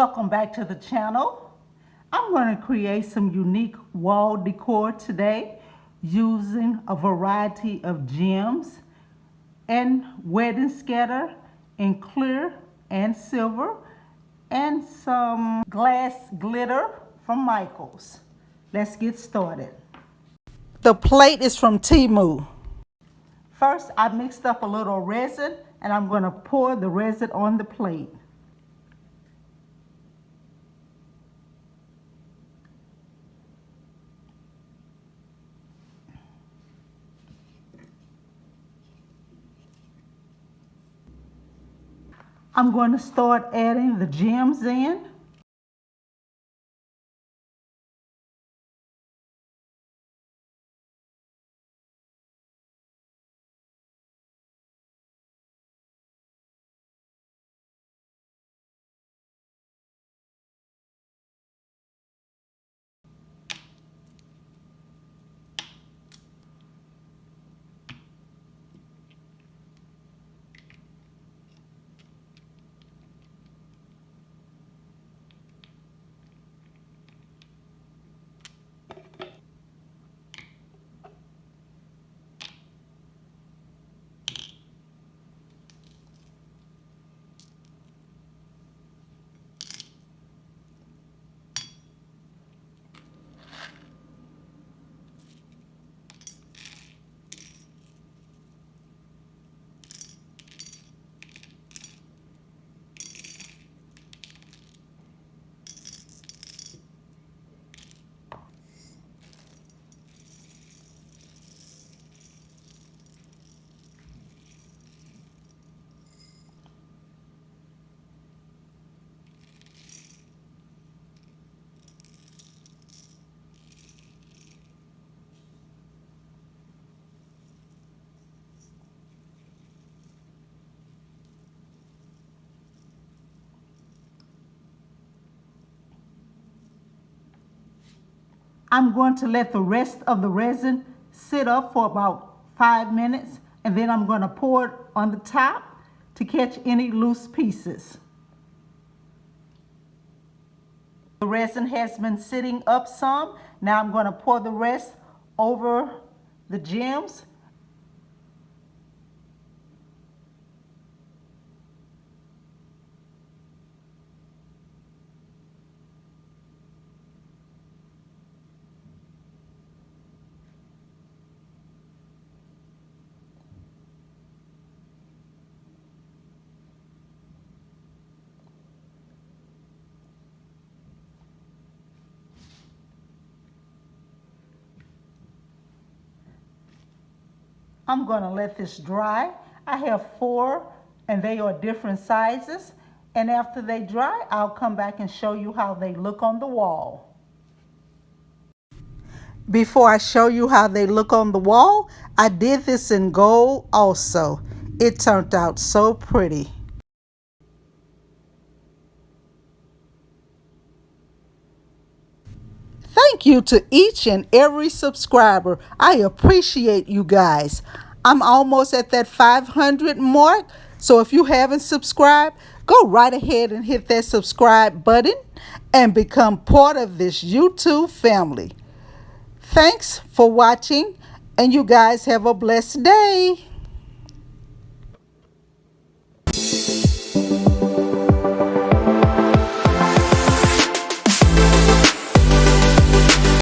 Welcome back to the channel. I'm going to create some unique wall decor today using a variety of gems and wedding scatter in clear and silver and some glass glitter from Michaels. Let's get started. The plate is from Temu. First, I mixed up a little resin and I'm going to pour the resin on the plate. I'm going to start adding the gems in. I'm going to let the rest of the resin sit up for about 5 minutes, and then I'm going to pour it on the top to catch any loose pieces. The resin has been sitting up some. Now I'm going to pour the rest over the gems. I'm going to let this dry. I have 4 and they are different sizes. And after they dry, I'll come back and show you how they look on the wall. Before I show you how they look on the wall, I did this in gold also. It turned out so pretty. Thank you to each and every subscriber. I appreciate you guys. I'm almost at that 500 mark. So if you haven't subscribed, go right ahead and hit that subscribe button and become part of this YouTube family. Thanks for watching, and you guys have a blessed day.